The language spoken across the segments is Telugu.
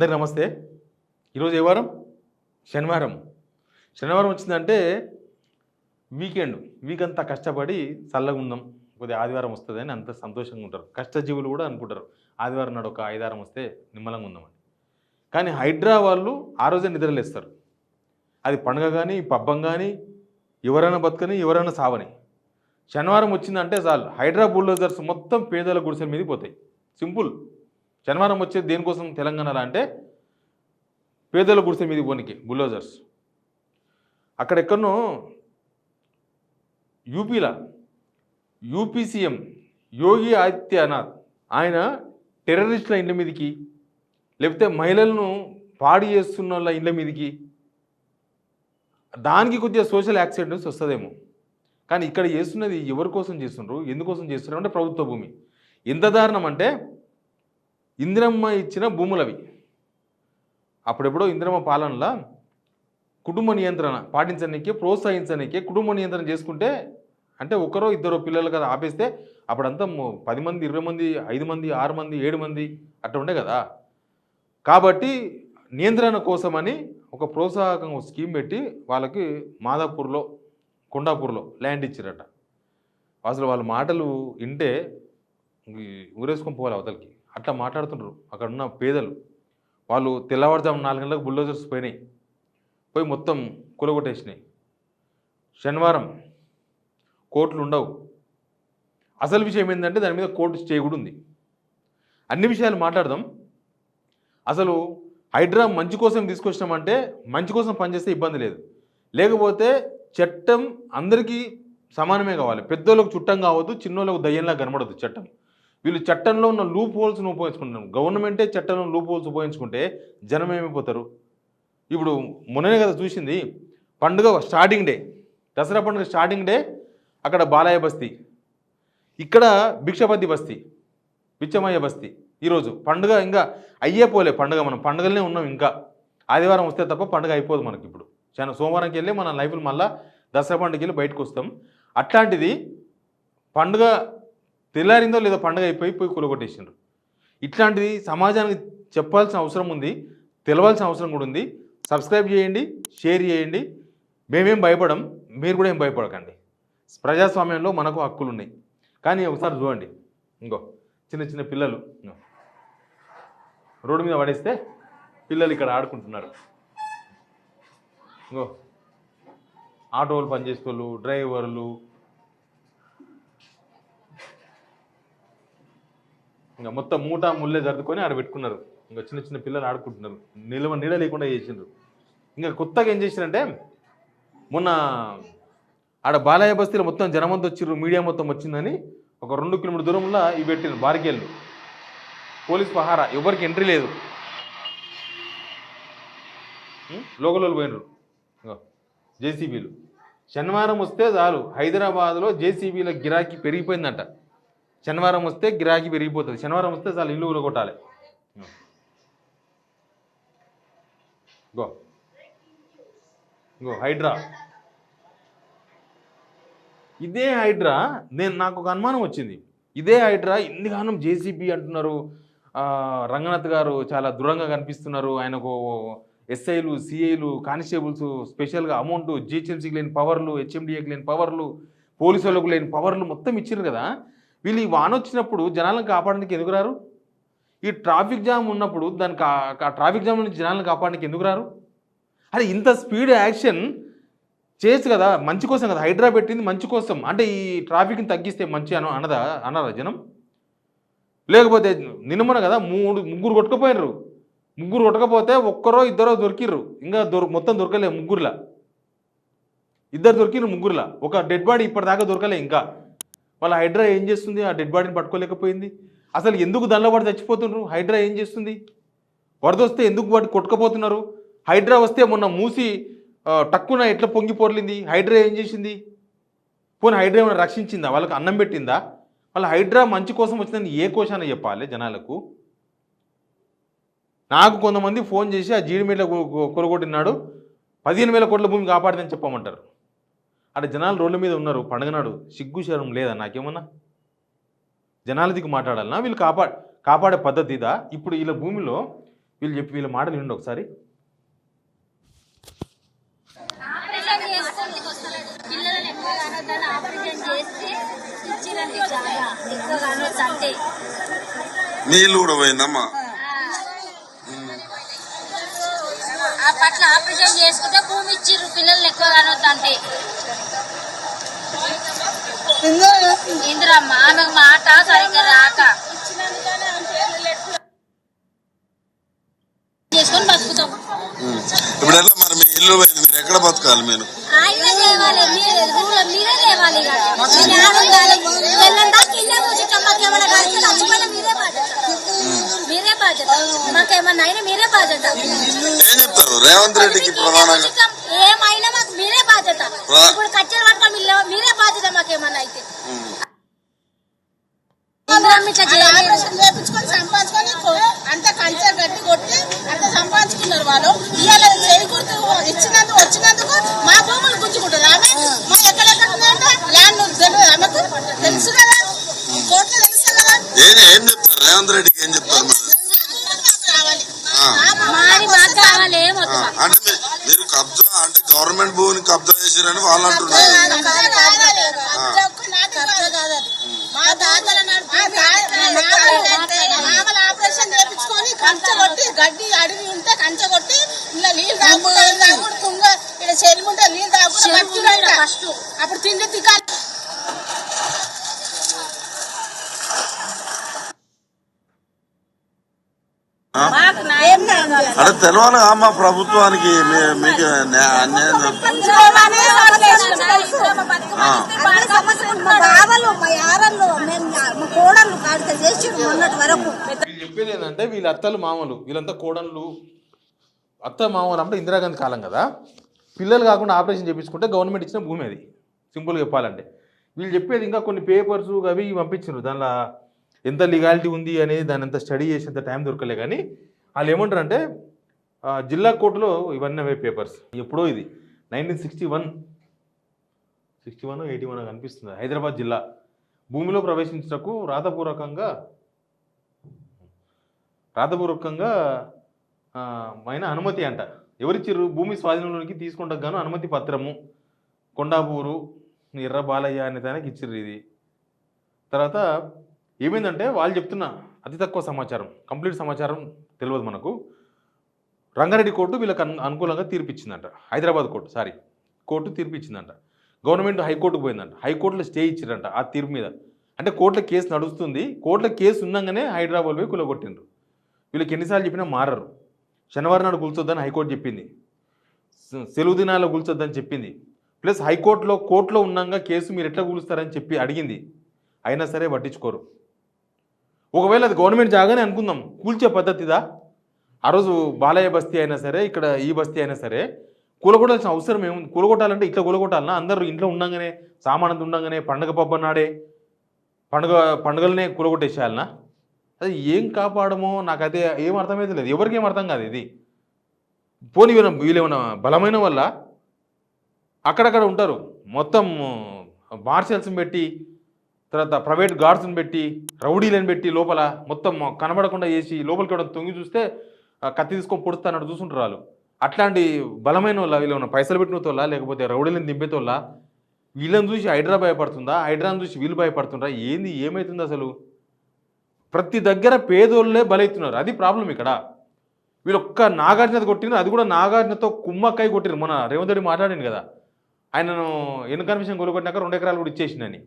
అందరికి నమస్తే. ఈరోజు ఏ వారం? శనివారం. శనివారం వచ్చిందంటే వీక్ అంతా కష్టపడి చల్లగా ఉందాం, కొద్దిగా ఆదివారం వస్తుందని అంత సంతోషంగా ఉంటారు. కష్టజీవులు కూడా అనుకుంటారు ఆదివారం నాడు ఒక ఆదివారం వస్తే నిమ్మలంగా ఉందామని. కానీ హైడ్రా వాళ్ళు ఆ రోజే నిద్రలేస్తారు. అది పండుగ కానీ పబ్బం కానీ ఎవరైనా బతకని ఎవరైనా సావని. శనివారం వచ్చిందంటే చాలు హైడ్రా బుల్డోజర్స్ మొత్తం పేదల గుడిసెల మీదకి పోతాయి. సింపుల్. శనివారం వచ్చేది దేనికోసం తెలంగాణలో అంటే పేదల గుడిసెల మీదకి పోనీకి bulldozers. అక్కడెక్కడనో UP CM Yogi Adityanath ఆయన టెర్రరిస్టుల ఇండ్ల మీదకి, లేకపోతే మహిళలను పాడు చేస్తున్న వాళ్ళ ఇండ్ల మీదకి, దానికి కొద్దిగా సోషల్ యాక్సిడెంట్స్ వస్తుందేమో. కానీ ఇక్కడ చేస్తున్నది ఎవరి కోసం చేస్తుండ్రు, ఎందుకోసం చేస్తున్నారు అంటే ప్రభుత్వ భూమి. ఎంత దారుణం అంటే ఇందిరమ్మ ఇచ్చిన భూములవి. అప్పుడెప్పుడో ఇందిరమ్మ పాలనలో కుటుంబ నియంత్రణ పాటించడానికి, ప్రోత్సహించడానికి కుటుంబ నియంత్రణ చేసుకుంటే, అంటే ఒకరో ఇద్దరు పిల్లలు కదా ఆపేస్తే అప్పుడంతా 10 మంది 20 మంది 5 మంది 6 మంది 7 మంది అట్లా ఉండే కదా. కాబట్టి నియంత్రణ కోసమని ఒక ప్రోత్సాహకంగా స్కీమ్ పెట్టి వాళ్ళకి మాదాపూర్లో కొండాపూర్లో ల్యాండ్ ఇచ్చారట. అసలు వాళ్ళ మాటలు వింటే ఊరేసుకొని పోవాలి అవతలకి. అట్లా మాట్లాడుతుండ్రు అక్కడ ఉన్న పేదలు. వాళ్ళు తెల్లవారుజాము 4 గంటలకు బుల్డోజర్స్ పోయి మొత్తం కూలగొట్టేసినాయి. శనివారం కోర్టులు ఉండవు. అసలు విషయం ఏంటంటే దాని మీద కోర్టు స్టే కూడా ఉంది. అన్ని విషయాలు మాట్లాడదాం. అసలు హైడ్రా మంచి కోసం తీసుకొచ్చినామంటే మంచి కోసం పనిచేస్తే ఇబ్బంది లేదు. లేకపోతే చట్టం అందరికీ సమానమే కావాలి. పెద్దోళ్ళకు చుట్టం కావద్దు, చిన్నోళ్ళకు దయ్యంలా కనబడద్దు చట్టం. వీళ్ళు చట్టంలో ఉన్న లూప్ హోల్స్ను ఉపయోగించుకుంటున్నారు. గవర్నమెంటే చట్టంలో లూప్ హోల్స్ ఉపయోగించుకుంటే జనం ఏమైపోతారు? ఇప్పుడు మొన్ననే కదా చూసింది, పండుగ స్టార్టింగ్ డే, దసరా పండుగ స్టార్టింగ్ డే అక్కడ బాలయ్య బస్తీ, ఇక్కడ భిక్షపతి బస్తీ, పిచ్చమయ్య బస్తీ. ఈరోజు పండుగ ఇంకా అయ్యే పోలే. పండుగ మనం పండుగలనే ఉన్నాం. ఇంకా ఆదివారం వస్తే తప్ప పండుగ అయిపోదు మనకి. ఇప్పుడు సోమవారంకి వెళ్ళి మన లైఫ్లో మళ్ళీ దసరా పండుగకి వెళ్ళి బయటకు వస్తాం. అట్లాంటిది పండుగ తెల్లారిందో లేదో పండుగ పోయి కూలగొట్టేసిండ్రు. ఇట్లాంటిది సమాజానికి చెప్పాల్సిన అవసరం ఉంది, తెలవాల్సిన అవసరం కూడా ఉంది. సబ్స్క్రైబ్ చేయండి, షేర్ చేయండి. మేమేం భయపడం, మీరు కూడా ఏం భయపడకండి. ప్రజాస్వామ్యంలో మనకు హక్కులు ఉన్నాయి. కానీ ఒకసారి చూడండి, ఇంకో చిన్న చిన్న పిల్లలు రోడ్డు మీద పడేస్తే పిల్లలు ఇక్కడ ఆడుకుంటున్నారు. ఇంకో ఆటోలు పనిచేసేవాళ్ళు, డ్రైవర్లు, ఇంకా మొత్తం మూటా ముళ్ళే జరుపుకొని ఆడ పెట్టుకున్నారు. ఇంకా చిన్న చిన్న పిల్లలు ఆడుకుంటున్నారు. నీడ లేకుండా చేసిండ్రు. ఇంకా కొత్తగా ఏం చేసిరంటే, మొన్న ఆడ బాలయ్య బస్తీలో మొత్తం జనమంతా వచ్చిర్రు, మీడియా మొత్తం వచ్చిందని ఒక 2 కిలోమీటర్ దూరంలో ఇవి పెట్టిన బారికేళ్ళు, పోలీస్ పహారా, ఎవరికి ఎంట్రీ లేదు. లోకల్ వాళ్ళు పోయినరు జేసీబీలు. శనివారం వస్తే చాలు హైదరాబాద్లో జేసీబీల గిరాకీ పెరిగిపోయిందంట. శనివారం వస్తే గిరాకీ పెరిగిపోతుంది. శనివారం వస్తే చాలు ఇల్లు కొట్టాలి. హైడ్రా, ఇదే హైడ్రా. నాకు ఒక అనుమానం వచ్చింది. ఇదే హైడ్రా ఇందుగానం జేసీబీ అంటున్నారు. రంగనాథ్ గారు చాలా దృఢంగా కనిపిస్తున్నారు. ఆయనకు ఎస్ఐలు, సిఐలు, కానిస్టేబుల్స్ స్పెషల్గా అమౌంట్, జిహెచ్ఎంసీకి లేని పవర్లు, హెచ్ఎండిఏకి లేని పవర్లు, పోలీసు వాళ్ళకు లేని పవర్లు మొత్తం ఇచ్చారు కదా. వీళ్ళు ఈ వాన వచ్చినప్పుడు జనాలను కాపాడడానికి ఎందుకు రారు? ఈ ట్రాఫిక్ జామ్ ఉన్నప్పుడు దానికి ఆ ట్రాఫిక్ జామ్ నుంచి జనాలను కాపాడడానికి ఎందుకు రారు? అరే ఇంత స్పీడ్ యాక్షన్ చేయొచ్చు కదా, మంచి కోసం కదా. హైడ్రా పెట్టింది మంచి కోసం. అంటే ఈ ట్రాఫిక్ని తగ్గిస్తే మంచి అన్నారా జనం? లేకపోతే నిన్నమన కదా ముగ్గురు కొట్టుకుపోయినరు. ముగ్గురు కొట్టకపోతే ఒక్కరో ఇద్దరో దొరికిర్రు. ఇంకా మొత్తం దొరకలే. ముగ్గురులా ఇద్దరు దొరికిర్రు. ముగ్గురులా ఒక డెడ్ బాడీ ఇప్పటిదాకా దొరకలే. ఇంకా వాళ్ళ హైడ్రా ఏం చేస్తుంది? ఆ డెడ్ బాడీని పట్టుకోలేకపోయింది. అసలు ఎందుకు దానిలో చచ్చిపోతున్నారు? హైడ్రా ఏం చేస్తుంది? వరద వస్తే ఎందుకు వాటి కొట్టుకపోతున్నారు? హైడ్రా వస్తే మొన్న మూసి టక్కున ఎట్లా పొంగి పొర్లింది? హైడ్రా ఏం చేసింది? పోనీ హైడ్రా ఏమైనా రక్షించిందా? వాళ్ళకి అన్నం పెట్టిందా? వాళ్ళ హైడ్రా మంచి కోసం వచ్చిందని ఏ కోశాన చెప్పాలి జనాలకు? నాకు కొంతమంది ఫోన్ చేసి ఆ జీడిమేట్ల కొరగొట్టినాడు 15,000 కోట్ల భూమి కాపాడిందని చెప్పమంటారు. అక్కడ జనాలు రోడ్ల మీద ఉన్నారు. పండుగ నాడు సిగ్గు శరం లేదా నాకేమన్నా? జనాల దిక్కు మాట్లాడాలన్నా? వీళ్ళు కాపాడే పద్ధతి ఇదా? ఇప్పుడు వీళ్ళ భూమిలో వీళ్ళ మాటలు వినండి ఒకసారి. నీళ్ళు కూడా పోయిందమ్మా. అప్పట్లో ఆపరేషన్ చేసుకుంటే భూమి ఇచ్చిర్రు పిల్లలు ఎక్కువ కానొద్దంటే. ఇందిరమ్మ ఆమెకు మాట సరిగ్గా రాక చేసుకొని బతుకుతాం. ఇప్పుడు ఎట్లా మరి మీ ఇల్లు పోయింది, మీరు ఎక్కడ బతకాలి? మీరు ఆయన లేవాలి, మీరే లేవాలి. మీరే బాధ్యత, మాకేమన్నా అయినా మీరే బాధ్యత. ఏం చెప్తారు రేవంత్ రెడ్డికి? ప్రధానంగా ఏమైనా మాకు మీరే బాధ్యత. ఇప్పుడు కట్టెలు పట్టుకొని మీరే బాధ్యత మాకేమన్నా అయితే. చేపించుకొని సంపాదించుకొని అంత కంచె గట్టి కొట్టి అంత సంపాదించుకున్నారు వాళ్ళు. ఇవాళ చేయకూడదు ఇచ్చినందుకు వచ్చినందుకు మా భూములు గుంజుకుంటారు. ఆమె మా ఎక్కడెక్కడ ఉందంటే ల్యాండ్ తెలియదు ఆమెకు, తెలుసు కదా, కోర్టులో తెలుసు కదా. ఏం చెప్తారు రేవంత్ రెడ్డికి? ఏం చెప్తారు? అంటే మీరు కబ్జా అంటే గవర్నమెంట్ భూమిని కబ్జా చేశారని వాళ్ళు అంటున్నారు. ఆపరేషన్ చేయించుకొని కంచె కొట్టి గడ్డి అడవి ఉంటే కంచె కొట్టి ఇలా నీళ్ళు తాగుకుంటారు. కుంగ ఇలా చెల్లుకుంటే నీళ్ళు తాగుకుంటారు. ఫస్ట్ అప్పుడు తిండి తికాలి. అంటే తెలవాలి మా ప్రభుత్వానికి మీకు అన్యాయం. చెప్పేది ఏంటంటే వీళ్ళ అత్తలు మామూలు, వీళ్ళంతా కోడళ్ళు. అత్త మామూలు అంటే ఇందిరాగాంధీ కాలం కదా, పిల్లలు కాకుండా ఆపరేషన్ చేయించుకుంటే గవర్నమెంట్ ఇచ్చిన భూమి అది, సింపుల్గా చెప్పాలంటే. వీళ్ళు చెప్పేది ఇంకా కొన్ని పేపర్స్ అవి పంపించారు, దానిలో ఎంత లీగాలిటీ ఉంది అనేది దాని అంత స్టడీ చేసేంత టైం దొరకలే. కానీ వాళ్ళు ఏమంటారంటే జిల్లా కోర్టులో ఇవన్నీ అవే పేపర్స్. ఎప్పుడో ఇది 1961, 81 కనిపిస్తుంది. హైదరాబాద్ జిల్లా భూమిలో ప్రవేశించటకు రాతపూర్వకంగా అయిన అనుమతి అంట. ఎవరిచ్చిర్రు? భూమి స్వాధీనంలోనికి తీసుకుంటకు గాను అనుమతి పత్రము కొండాపూరు ఎర్ర బాలయ్య అనే దానికి ఇచ్చిర్రు. ఇది తర్వాత ఏమైందంటే వాళ్ళు చెప్తున్న అతి తక్కువ సమాచారం, కంప్లీట్ సమాచారం తెలియదు మనకు. రంగారెడ్డి కోర్టు వీళ్ళకి అనుకూలంగా తీర్పిచ్చిందంట. హైదరాబాద్ కోర్టు తీర్పిచ్చిందంట. గవర్నమెంట్ హైకోర్టుకు పోయిందంట. హైకోర్టులో స్టే ఇచ్చారంట ఆ తీర్పు మీద. అంటే కోర్టులో కేసు నడుస్తుంది, కోర్టులో కేసు ఉండగానే హైదరాబాద్ పోయి కూలగొట్టిండ్రు. వీళ్ళకి ఎన్నిసార్లు చెప్పినా మారరు. శనివారం నాడు కూల్చొద్దని హైకోర్టు చెప్పింది, సెలవు దినాల్లో కూల్చొద్దని చెప్పింది. ప్లస్ కోర్టులో ఉన్నాగా కేసు మీరు ఎట్లా కూలుస్తారని చెప్పి అడిగింది. అయినా సరే పట్టించుకోరు. ఒకవేళ అది గవర్నమెంట్ జాగానే అనుకుందాం, కూల్చే పద్ధతిదా? ఆ రోజు బాలయ్య బస్తీ అయినా సరే, ఇక్కడ ఈ బస్తీ అయినా సరే కూలగొట్టాల్సిన అవసరం ఏముంది? కూలగొట్టాలంటే ఇట్లా కూలగొట్టాలన్నా? అందరూ ఇంట్లో ఉండగానే, సామానంత ఉండగానే, పండగ పబ్బ నాడే పండుగలనే కూలగొట్టేసేయాలన్నా? అది ఏం కాపాడమో నాకైతే ఏం అర్థమైతే లేదు, ఎవరికి ఏం అర్థం కాదు ఇది. పోనీ వీళ్ళేమన్నా బలమైన వల్ల అక్కడక్కడ ఉంటారు, మొత్తం మార్షల్స్ని పెట్టి, తర్వాత ప్రైవేట్ గార్డ్స్ని పెట్టి, రౌడీలను పెట్టి లోపల మొత్తం కనబడకుండా చేసి లోపలికి కూడా తొంగి చూస్తే కత్తి తీసుకొని పొడుస్తానట్టు చూసుకుంటారు వాళ్ళు. అట్లాంటి బలమైన వాళ్ళ వీళ్ళు ఉన్న పైసలు పెట్టినతోళ్ళ, లేకపోతే రౌడీలను దింపేతోళ్ళ? వీళ్ళని చూసి హైడ్రా భయపడుతుందా? హైడ్రాని చూసి వీళ్ళు భయపడుతుందా? ఏమవుతుంది అసలు? ప్రతి దగ్గర పేదోళ్ళే బలవుతున్నారు, అది ప్రాబ్లం ఇక్కడ. వీళ్ళు ఒక్క నాగార్జున కొట్టిన, అది కూడా నాగార్జునతో కుమ్మక్కై కొట్టిరు. మన రేవంత్ రెడ్డి మాట్లాడింది కదా, ఆయనను ఎన్నికల కమిషన్ కొలుగొట్టినాక 2 ఎకరాలు కూడా ఇచ్చేసిందని.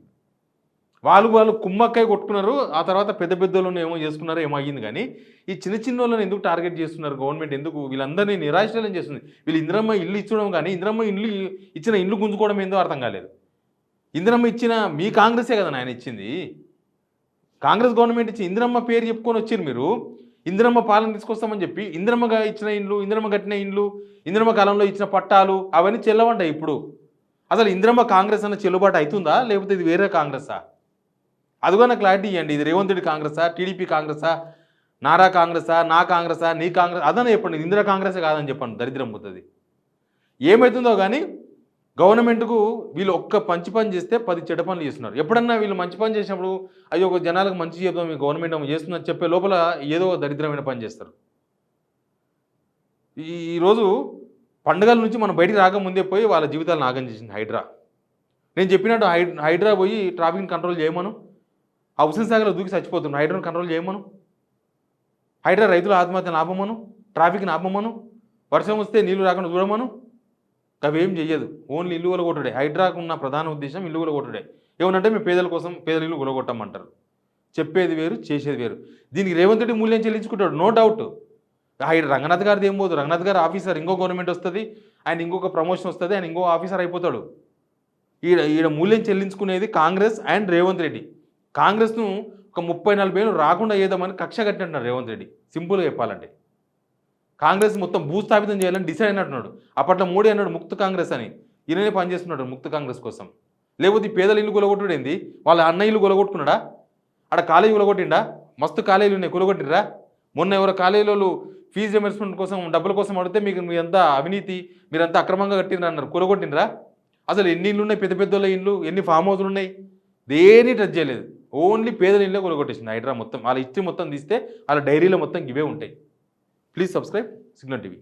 వాళ్ళు కుమ్మక్కై కొట్టుకున్నారు. ఆ తర్వాత పెద్ద పెద్దోళ్ళని ఏమో చేసుకున్నారో ఏమో అయ్యింది. కానీ ఈ చిన్న వాళ్ళని ఎందుకు టార్గెట్ చేస్తున్నారు గవర్నమెంట్? ఎందుకు వీళ్ళందరినీ నిరాశనం చేస్తుంది? వీళ్ళు ఇందిరమ్మ ఇల్లు ఇచ్చడం కానీ ఇందిరమ్మ ఇచ్చిన ఇల్లు గుంజుకోవడం ఏందో అర్థం కాలేదు. ఇందిరమ్మ ఇచ్చిన మీ కాంగ్రెసే కదా ఆయన ఇచ్చింది, కాంగ్రెస్ గవర్నమెంట్ ఇచ్చి ఇందిరమ్మ పేరు చెప్పుకొని వచ్చారు మీరు. ఇందిరమ్మ పాలన తీసుకొస్తామని చెప్పి ఇందిరమ్మగా ఇచ్చిన ఇండ్లు, ఇందిరమ్మ కట్టిన ఇండ్లు, ఇందిరమ్మ కాలంలో ఇచ్చిన పట్టాలు అవన్నీ చెల్లవంటాయి. ఇప్పుడు అసలు ఇందిరమ్మ కాంగ్రెస్ అన్న చెల్లుబాటు అవుతుందా, లేకపోతే ఇది వేరే కాంగ్రెసా? అది కూడా క్లారిటీ ఇవ్వండి. ఇది రేవంత్ రెడ్డి కాంగ్రెసా, టీడీపీ కాంగ్రెసా, నారా కాంగ్రెసా, నా కాంగ్రెసా, నీ కాంగ్రెస్ అదని చెప్పండి. ఇందిరా కాంగ్రెసే కాదని చెప్పండి, దరిద్రం పోతుంది. ఏమవుతుందో కానీ గవర్నమెంట్కు వీళ్ళు ఒక్క మంచి పని చేస్తే 10 చెడ్డ పనులు చేస్తున్నారు. ఎప్పుడన్నా వీళ్ళు మంచి పని చేసినప్పుడు అయ్యో ఒక జనాలకు మంచి చేద్దాం, మీ గవర్నమెంట్ చేస్తుందని చెప్పే లోపల ఏదో దరిద్రమైన పని చేస్తారు. ఈరోజు పండుగల నుంచి మనం బయటికి రాకముందే పోయి వాళ్ళ జీవితాలు నాగం చేసింది హైడ్రా. నేను చెప్పినట్టు హైడ్రా పోయి ట్రాఫిక్ని కంట్రోల్ చేయమను. ఆ హుస్సేన్ సాగర్లో దూకి చచ్చిపోతున్నాం, హైడ్రాని కంట్రోల్ చేయమను. హైడ్రా రైతుల ఆత్మహత్యను ఆపమను, ట్రాఫిక్ని ఆపమను, వర్షం వస్తే నీళ్లు రాకుండా చూడమను. అవేం చెయ్యదు, ఓన్లీ ఇల్లు కొలగొట్టుడే. హైడ్రాకు ఉన్న ప్రధాన ఉద్దేశం ఇల్లు కొలగొట్టుడే. ఏమనంటే మేము పేదల కోసం పేదల ఇల్లు కొలగొట్టమంటారు. చెప్పేది వేరు, చేసేది వేరు. దీనికి రేవంత్ రెడ్డి మూల్యం చెల్లించుకుంటాడు, నో డౌట్. రంగనాథ్ గారిది ఏం పోదు, రంగనాథ్ గారు ఆఫీసర్, ఇంకో గవర్నమెంట్ వస్తుంది, ఆయన ఇంకొక ప్రమోషన్ వస్తుంది, ఆయన ఇంకో ఆఫీసర్ అయిపోతాడు. ఈడ మూల్యం చెల్లించుకునేది కాంగ్రెస్ అండ్ రేవంత్ రెడ్డి. కాంగ్రెస్ను ఒక 30-40 ఏళ్ళు రాకుండా ఏదామని కక్ష కట్టినట్టున్నాడు రేవంత్ రెడ్డి. సింపుల్గా చెప్పాలంటే కాంగ్రెస్ మొత్తం భూస్థాపితం చేయాలని డిసైడ్ అయినట్టున్నాడు. అప్పట్లో మోడీ అన్నాడు ముక్త కాంగ్రెస్ అని, ఈయననే పనిచేస్తున్నాడు ముక్త కాంగ్రెస్ కోసం. లేకపోతే ఈ పేదల ఇల్లు కొలగొట్టుడేంది, వాళ్ళ అన్న ఇల్లు కొలగొట్టుకున్నాడా, ఆడ కాలేజీ కొలగొట్టిండా, మస్తు కాలేజీలు ఉన్నాయి కొలగొట్టిరా. మొన్న ఎవరో కాలేజీలో ఫీజు రియంబర్స్మెంట్ కోసం డబ్బుల కోసం అడిగితే మీకు మీరంతా అవినీతి, మీరంతా అక్రమంగా కట్టినరా అన్నారు, కొలగొట్టినరా. అసలు ఎన్ని ఇళ్ళు ఉన్నాయి, పెద్ద పెద్దోళ్ళ ఇల్లు, ఎన్ని ఫామ్ హౌస్లు ఉన్నాయి, దేని టచ్ చేయలేదు. ఓన్లీ పేదల ఇళ్ళే కొలగొట్టేసింది హైడ్రా మొత్తం. వాళ్ళ హిస్టరీ మొత్తం తీస్తే వాళ్ళ డైరీలో మొత్తం ఇవే ఉంటాయి. Please subscribe signal TV.